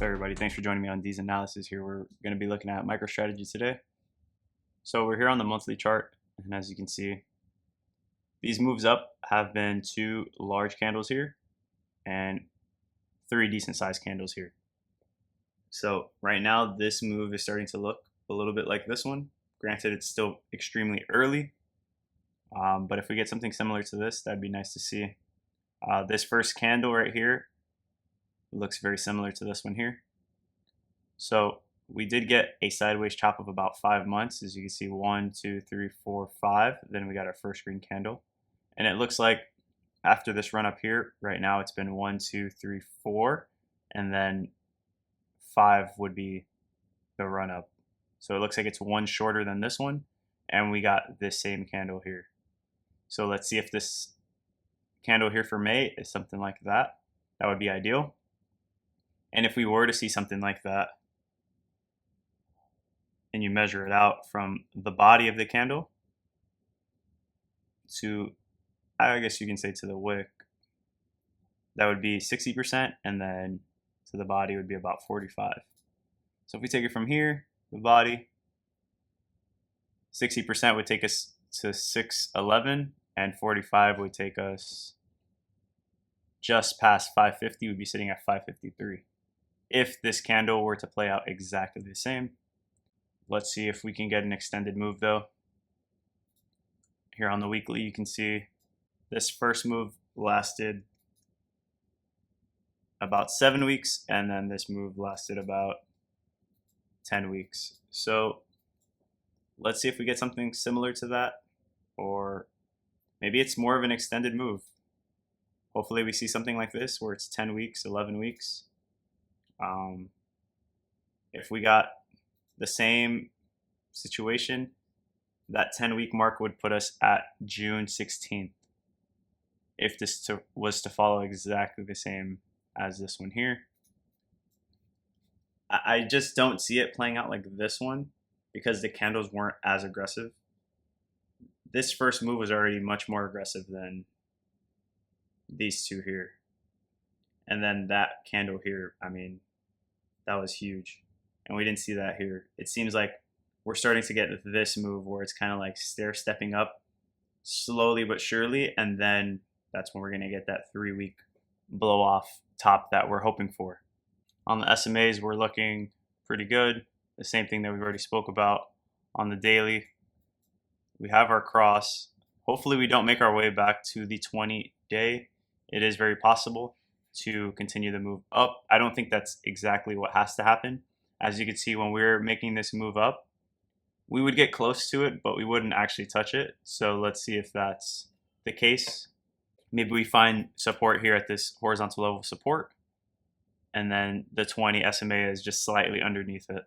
everybody? Thanks for joining me on D's analysis here. We're going to be looking at MicroStrategy today. So we're here on the monthly chart, and as you can see, these moves up have been 2 large candles here and 3 decent sized candles here. So right now this move is starting to look a little bit like this one. Granted, it's still extremely early, but if we get something similar to this, that'd be nice to see. This first candle right here looks very similar to this one here. So we did get a sideways chop of about 5 months. As you can see, 1, 2, 3, 4, 5. Then we got our first green candle. And it looks like after this run up here, right now it's been 1, 2, 3, 4. And then 5 would be the run up. So it looks like it's one shorter than this one. And we got this same candle here. So let's see if this candle here for May is something like that. That would be ideal. And if we were to see something like that, and you measure it out from the body of the candle to, I guess you can say to the wick, that would be 60%, and then to the body would be about 45. So if we take it from here, the body, 60% would take us to 611, and 45 would take us just past 550. We'd be sitting at 553. If this candle were to play out exactly the same. Let's see if we can get an extended move though. Here on the weekly, you can see this first move lasted about 7 weeks, and then this move lasted about 10 weeks. So let's see if we get something similar to that, or maybe it's more of an extended move. Hopefully we see something like this where it's 10 weeks, 11 weeks. If we got the same situation, that 10-week mark would put us at June 16th. If this was to follow exactly the same as this one here. I just don't see it playing out like this one because the candles weren't as aggressive. This first move was already much more aggressive than these two here. And then that candle here, I mean, that was huge. And we didn't see that here. It seems like we're starting to get this move where it's kind of like stair-stepping up slowly but surely. And then that's when we're going to get that 3-week blow-off top that we're hoping for. On the SMAs, we're looking pretty good. The same thing that we've already spoke about on the daily. We have our cross. Hopefully we don't make our way back to the 20-day. It is very possible to continue the move up. I don't think that's exactly what has to happen. As you can see, when we're making this move up, we would get close to it, but we wouldn't actually touch it. So let's see if that's the case. Maybe we find support here at this horizontal level of support, and then the 20 SMA is just slightly underneath it.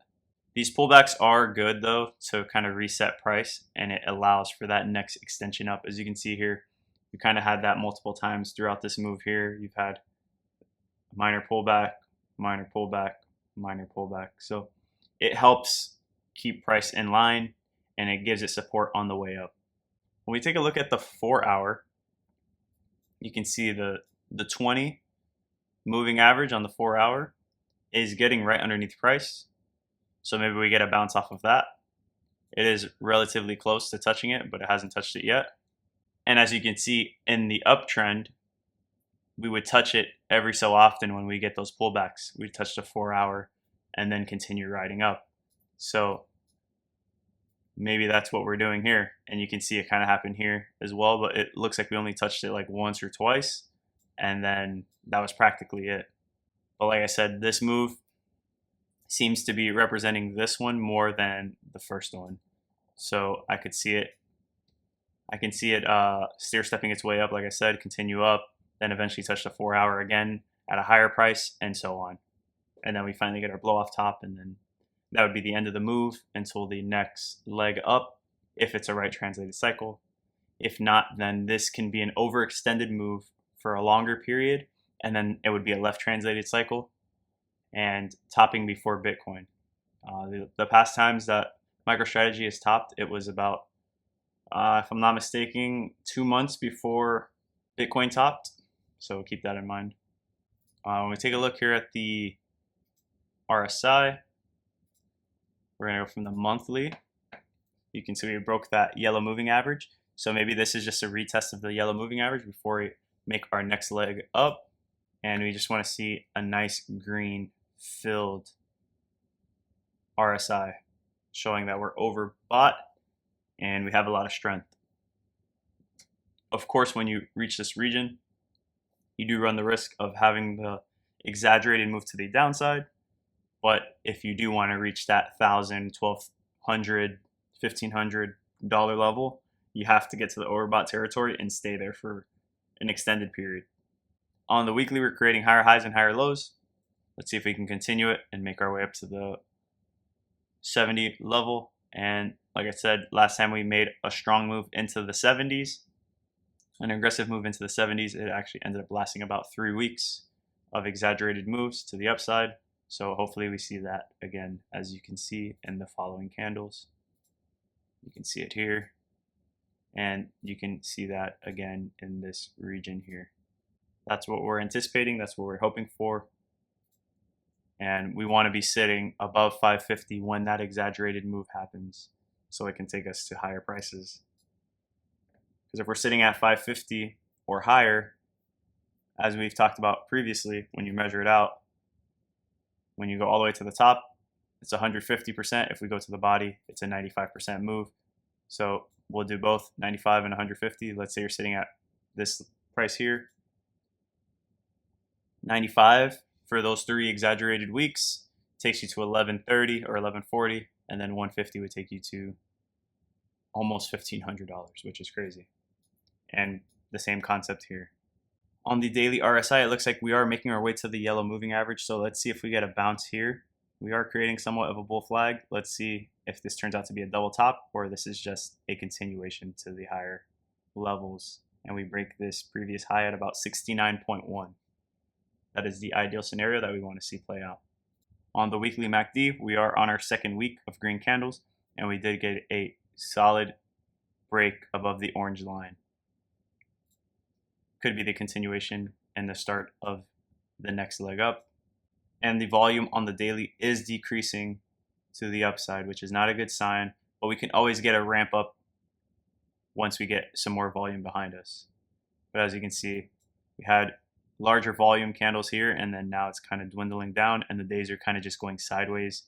These pullbacks are good though to kind of reset price, and it allows for that next extension up. As you can see here, you kind of had that multiple times throughout this move here. You've had minor pullback, minor pullback, minor pullback. So it helps keep price in line, and it gives it support on the way up. When we take a look at the 4-hour, you can see the 20 moving average on the 4-hour is getting right underneath price. So maybe we get a bounce off of that. It is relatively close to touching it, but it hasn't touched it yet. And as you can see in the uptrend, we would touch it every so often when we get those pullbacks. We'd touch the 4-hour and then continue riding up. So maybe that's what we're doing here. And you can see it kind of happen here as well, but it looks like we only touched it like once or twice. And then that was practically it. But like I said, this move seems to be representing this one more than the first one. So I could see it. I can see it stair-stepping its way up, like I said, continue up, then eventually touch the 4-hour again at a higher price, and so on. And then we finally get our blow-off top, and then that would be the end of the move until the next leg up, if it's a right translated cycle. If not, then this can be an overextended move for a longer period, and then it would be a left translated cycle and topping before Bitcoin. The past times that MicroStrategy has topped, it was about, if I'm not mistaken, 2 months before Bitcoin topped. So keep that in mind. When we take a look here at the RSI. We're going to go from the monthly. You can see we broke that yellow moving average. So maybe this is just a retest of the yellow moving average before we make our next leg up. And we just want to see a nice green filled RSI showing that we're overbought and we have a lot of strength. Of course, when you reach this region, you do run the risk of having the exaggerated move to the downside. But if you do want to reach that $1,000, $1,200, $1,500 level, you have to get to the overbought territory and stay there for an extended period. On the weekly, we're creating higher highs and higher lows. Let's see if we can continue it and make our way up to the 70 level. And like I said, last time we made a strong move into the 70s, an aggressive move into the 70s. It actually ended up lasting about 3 weeks of exaggerated moves to the upside. So hopefully we see that again, as you can see in the following candles. You can see it here, and you can see that again in this region here. That's what we're anticipating. That's what we're hoping for. And we want to be sitting above 550 when that exaggerated move happens, so it can take us to higher prices. Because if we're sitting at 550 or higher, as we've talked about previously, when you measure it out, when you go all the way to the top, it's 150%. If we go to the body, it's a 95% move. So we'll do both 95 and 150. Let's say you're sitting at this price here, 95 for those 3 exaggerated weeks takes you to 1130 or 1140, and then 150 would take you to almost $1,500, which is crazy. And the same concept here. On the daily RSI, it looks like we are making our way to the yellow moving average. So let's see if we get a bounce here. We are creating somewhat of a bull flag. Let's see if this turns out to be a double top or this is just a continuation to the higher levels. And we break this previous high at about 69.1. That is the ideal scenario that we want to see play out. On the weekly MACD, we are on our second week of green candles, and we did get a solid break above the orange line. Could be the continuation and the start of the next leg up. And the volume on the daily is decreasing to the upside, which is not a good sign, but we can always get a ramp up once we get some more volume behind us. But as you can see, we had larger volume candles here, and then now it's kind of dwindling down, and the days are kind of just going sideways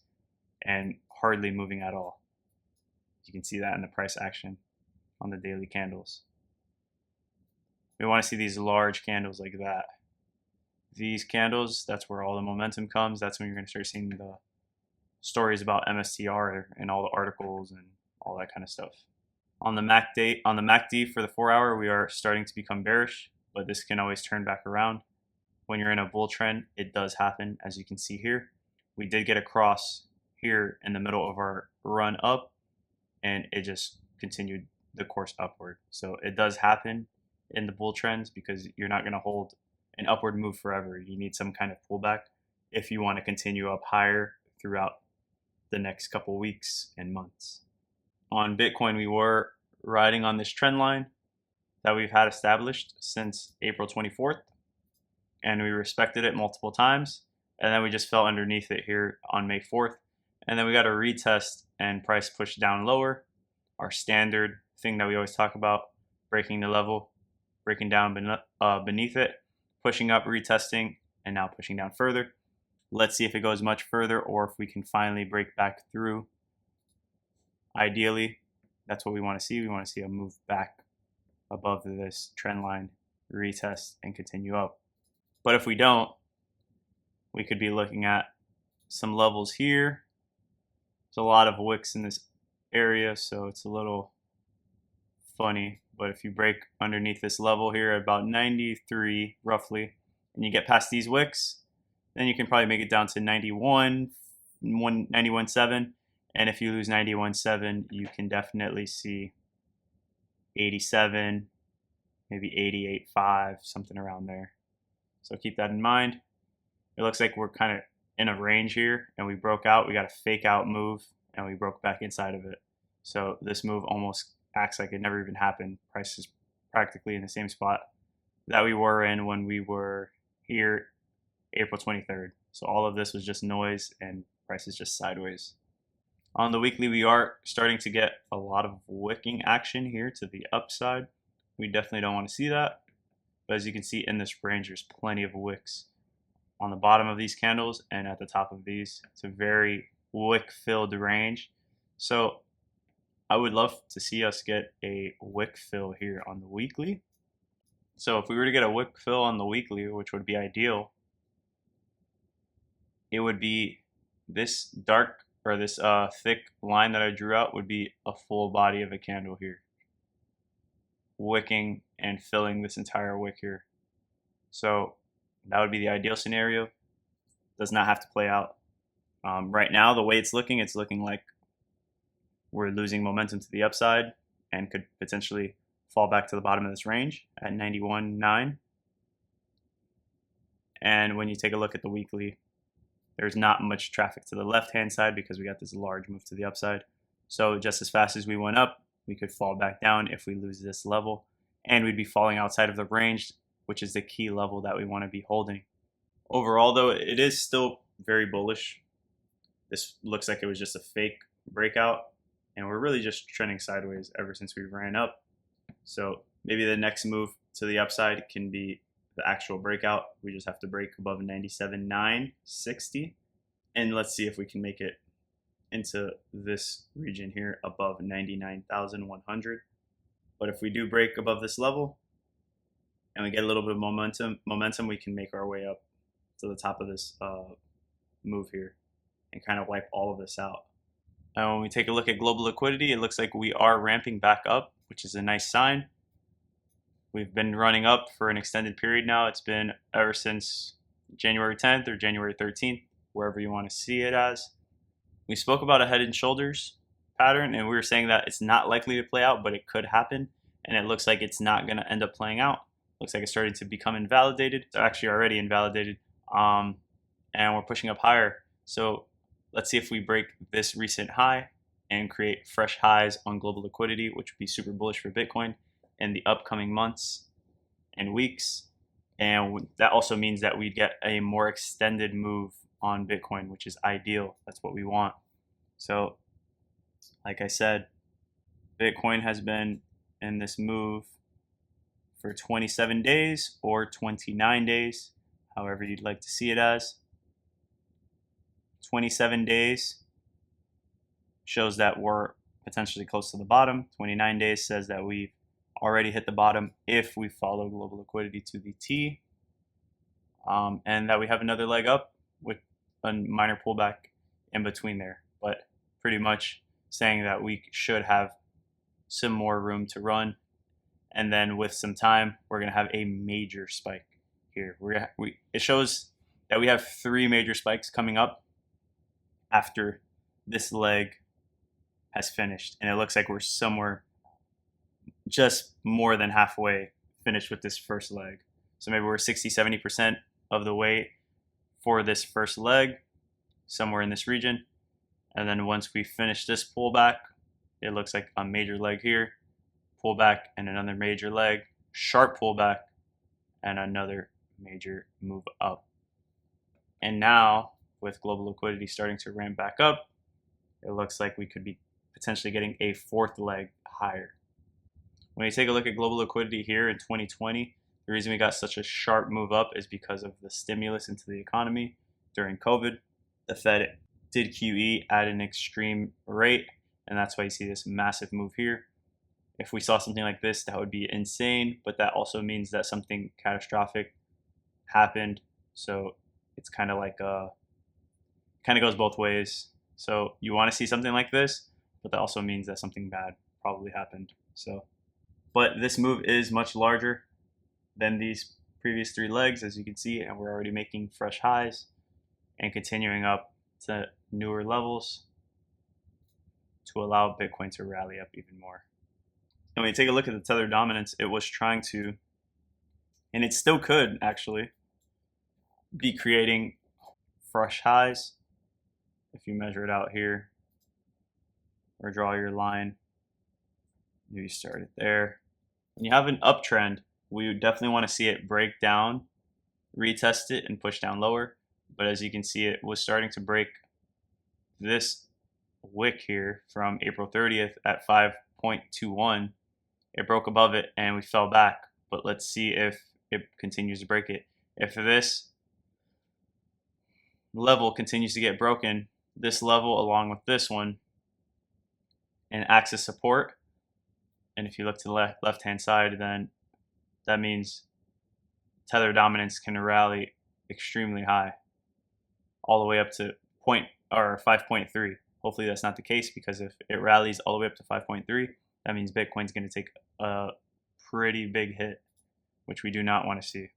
and hardly moving at all. You can see that in the price action on the daily candles. We want to see these large candles like that. These candles, that's where all the momentum comes. That's when you're going to start seeing the stories about MSTR and all the articles and all that kind of stuff. On the MACD for the 4-hour, we are starting to become bearish, but this can always turn back around. When you're in a bull trend, it does happen, as you can see here. We did get a cross here in the middle of our run up, and it just continued the course upward. So it does happen in the bull trends because you're not going to hold an upward move forever. You need some kind of pullback if you want to continue up higher throughout the next couple weeks and months. On Bitcoin, we were riding on this trend line that we've had established since April 24th, and we respected it multiple times, and then we just fell underneath it here on May 4th, and then we got a retest and price pushed down lower. Our standard thing that we always talk about, breaking the level, breaking down beneath it, pushing up, retesting, and now pushing down further. Let's see if it goes much further or if we can finally break back through. Ideally, that's what we want to see. We want to see a move back above this trend line, retest, and continue up. But if we don't, we could be looking at some levels here. There's a lot of wicks in this area, so it's a little funny. But if you break underneath this level here at about 93 roughly, and you get past these wicks, then you can probably make it down to 91.7. And if you lose 91.7, you can definitely see 87, maybe 88.5, something around there. So keep that in mind. It looks like we're kind of in a range here, and we broke out. We got a fake out move, and we broke back inside of it. So this move almost acts like it never even happened. Price is practically in the same spot that we were in when we were here April 23rd. So all of this was just noise and price is just sideways. On the weekly, we are starting to get a lot of wicking action here to the upside. We definitely don't want to see that. But as you can see in this range, there's plenty of wicks on the bottom of these candles and at the top of these. It's a very wick filled range. So I would love to see us get a wick fill here on the weekly. So if we were to get a wick fill on the weekly, which would be ideal, it would be this dark or this thick line that I drew out would be a full body of a candle here, wicking and filling this entire wick here. So that would be the ideal scenario. Does not have to play out. Right now, the way it's looking like we're losing momentum to the upside and could potentially fall back to the bottom of this range at 91.9. And when you take a look at the weekly, there's not much traffic to the left-hand side because we got this large move to the upside. So just as fast as we went up, we could fall back down if we lose this level, and we'd be falling outside of the range, which is the key level that we want to be holding. Overall, though, it is still very bullish. This looks like it was just a fake breakout, and we're really just trending sideways ever since we ran up. So maybe the next move to the upside can be the actual breakout. We just have to break above 97.960, and let's see if we can make it into this region here above 99,100. But if we do break above this level and we get a little bit of momentum, we can make our way up to the top of this move here and kind of wipe all of this out. Now when we take a look at global liquidity, it looks like we are ramping back up, which is a nice sign. We've been running up for an extended period now. It's been ever since January 10th or January 13th, wherever you want to see it as. We spoke about a head and shoulders pattern, and we were saying that it's not likely to play out, but it could happen. And it looks like it's not going to end up playing out. Looks like it's starting to become invalidated. It's actually already invalidated. And we're pushing up higher. So let's see if we break this recent high and create fresh highs on global liquidity, which would be super bullish for Bitcoin in the upcoming months and weeks. And that also means that we get a more extended move on Bitcoin, which is ideal. That's what we want. So like I said, Bitcoin has been in this move for 27 days or 29 days, however you'd like to see it as. 27 days shows that we're potentially close to the bottom. 29 days says that we've already hit the bottom if we follow global liquidity to the T, and that we have another leg up with a minor pullback in between there, but pretty much saying that we should have some more room to run, and then with some time we're going to have a major spike here. It shows that we have 3 major spikes coming up after this leg has finished, and it looks like we're somewhere just more than halfway finished with this first leg. So maybe we're 60-70% of the way for this first leg, somewhere in this region. And then once we finish this pullback, it looks like a major leg here, pullback and another major leg, sharp pullback, and another major move up. And now with global liquidity starting to ramp back up, it looks like we could be potentially getting a 4th leg higher. When you take a look at global liquidity here in 2020, the reason we got such a sharp move up is because of the stimulus into the economy during COVID. The Fed did QE at an extreme rate, and that's why you see this massive move here. If we saw something like this, that would be insane, but that also means that something catastrophic happened. So it's kind of like kind of goes both ways. So you want to see something like this, but that also means that something bad probably happened. So, but this move is much larger than these previous 3 legs, as you can see, and we're already making fresh highs and continuing up to newer levels to allow Bitcoin to rally up even more. And when you take a look at the Tether Dominance, it was trying to, and it still could actually, be creating fresh highs. If you measure it out here or draw your line, maybe start it there. When you have an uptrend, we definitely want to see it break down, retest it, and push down lower. but as you can see, it was starting to break this wick here from April 30th at 5.21. It broke above it and we fell back, but let's see if it continues to break it. If this level continues to get broken, this level along with this one, and acts as support, and if you look to the left hand side, then that means Tether Dominance can rally extremely high, all the way up to 5.3. Hopefully that's not the case, because if it rallies all the way up to 5.3, that means Bitcoin's going to take a pretty big hit, which we do not want to see.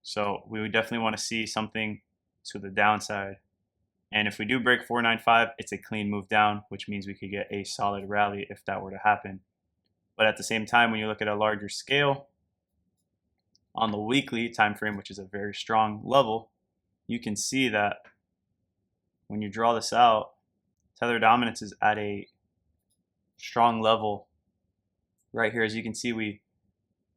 So we would definitely want to see something to the downside. And if we do break 495, it's a clean move down, which means we could get a solid rally if that were to happen. But at the same time, when you look at a larger scale, on the weekly time frame, which is a very strong level, you can see that when you draw this out, Tether Dominance is at a strong level right here. As you can see, we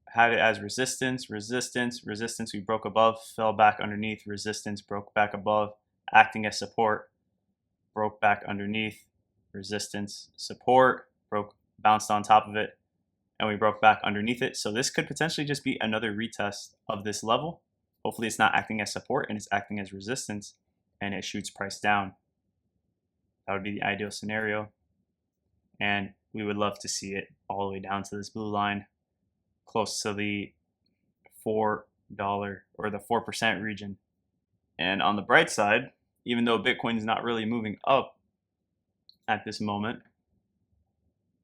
had it as resistance, resistance, resistance. We broke above, fell back underneath, resistance, broke back above, acting as support, broke back underneath, resistance, support, bounced on top of it, and we broke back underneath it. So this could potentially just be another retest of this level. Hopefully it's not acting as support and it's acting as resistance, and it shoots price down. That would be the ideal scenario. And we would love to see it all the way down to this blue line, close to the $4 or the 4% region. And on the bright side, even though Bitcoin is not really moving up at this moment,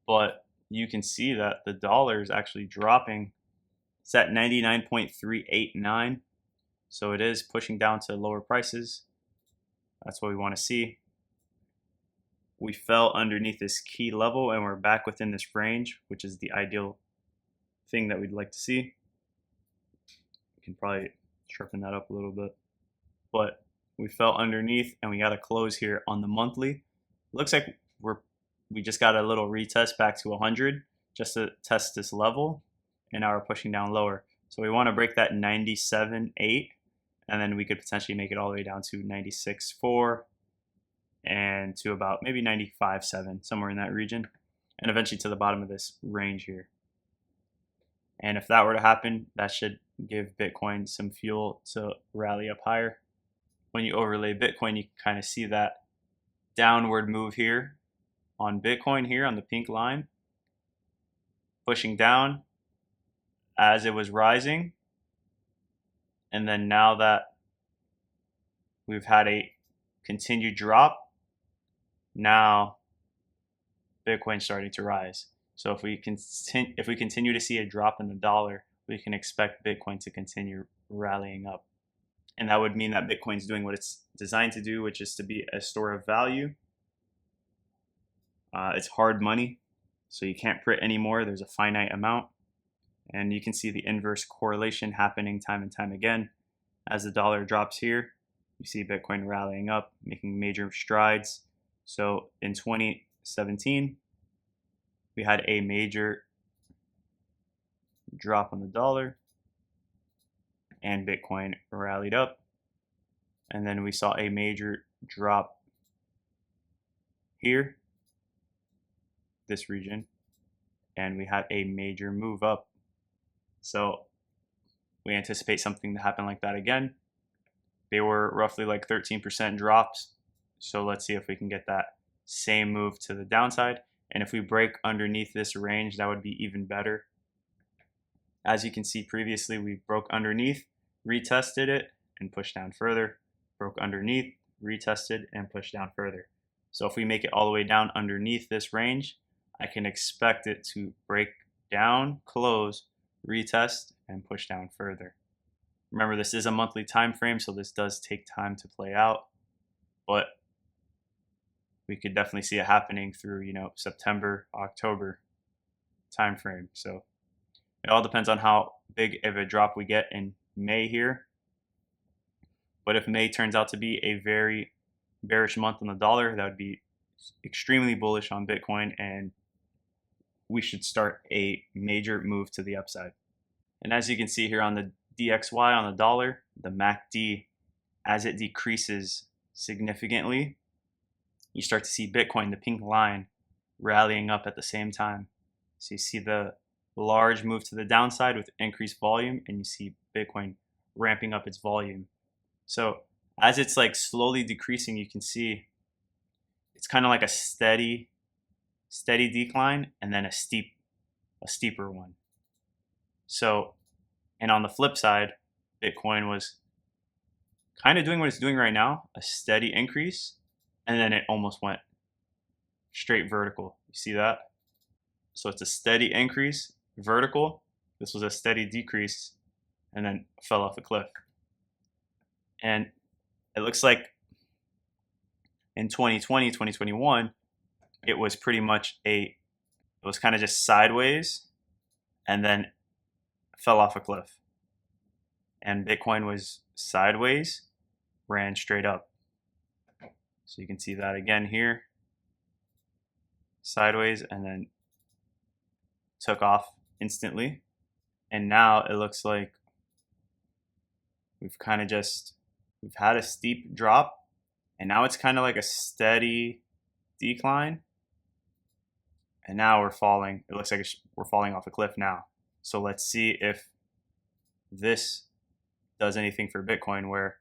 but you can see that the dollar is actually dropping. It's at 99.389. So it is pushing down to lower prices. That's what we want to see. We fell underneath this key level and we're back within this range, which is the ideal thing that we'd like to see. We can probably sharpen that up a little bit. But we fell underneath and we got a close here on the monthly. Looks like we just got a little retest back to 100 just to test this level, and now we're pushing down lower. So we want to break that 97.8, and then we could potentially make it all the way down to 96.4 and to about maybe 95.7, somewhere in that region, and eventually to the bottom of this range here. And if that were to happen, that should give Bitcoin some fuel to rally up higher. When you overlay Bitcoin, you can kind of see that downward move here on Bitcoin here on the pink line, pushing down as it was rising. And then now that we've had a continued drop, now Bitcoin's starting to rise. So if we continue to see a drop in the dollar, we can expect Bitcoin to continue rallying up. And that would mean that Bitcoin's doing what it's designed to do, which is to be a store of value. It's hard money, so you can't print anymore. There's a finite amount. And you can see the inverse correlation happening time and time again. As the dollar drops here, you see Bitcoin rallying up, making major strides. So in 2017, we had a major drop on the dollar, and Bitcoin rallied up. And then we saw a major drop here, this region, and we had a major move up. So we anticipate something to happen like that again. They were roughly like 13% drops. So let's see if we can get that same move to the downside. And if we break underneath this range, that would be even better. As you can see previously, we broke underneath, retested it, and pushed down further. Broke underneath, retested, and pushed down further. So if we make it all the way down underneath this range, I can expect it to break down, close, retest, and push down further. Remember, this is a monthly time frame, so this does take time to play out, but we could definitely see it happening through, September, October time frame. So it all depends on how big of a drop we get in May here. But if May turns out to be a very bearish month on the dollar, that would be extremely bullish on Bitcoin, and we should start a major move to the upside. And as you can see here on the DXY on the dollar, the MACD as it decreases significantly, you start to see Bitcoin, the pink line, rallying up at the same time. So you see the large move to the downside with increased volume, and you see Bitcoin ramping up its volume. So as it's like slowly decreasing, you can see it's kind of like a steady decline and then a steeper one. So, and on the flip side, Bitcoin was kind of doing what it's doing right now, a steady increase, and then it almost went straight vertical. You see that? So it's a steady increase, vertical. This was a steady decrease, and then fell off a cliff. And it looks like in 2020, 2021, it was pretty much it was kind of just sideways and then fell off a cliff. And Bitcoin was sideways, ran straight up. So you can see that again here, sideways, and then took off instantly. And now it looks like we've had a steep drop, and now it's kind of like a steady decline. And now we're falling. It looks like we're falling off a cliff now. So let's see if this does anything for Bitcoin, where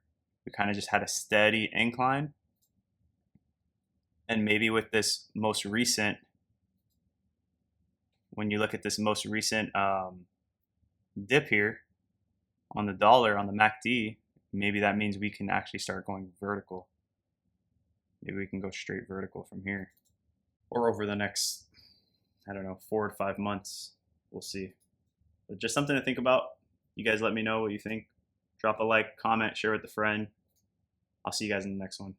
we kind of just had a steady incline. And maybe with this most recent, when you look at this most recent dip here on the dollar, on the MACD, maybe that means we can actually start going vertical. Maybe we can go straight vertical from here. Or over the next, 4 to 5 months. We'll see. But just something to think about. You guys let me know what you think. Drop a like, comment, share with a friend. I'll see you guys in the next one.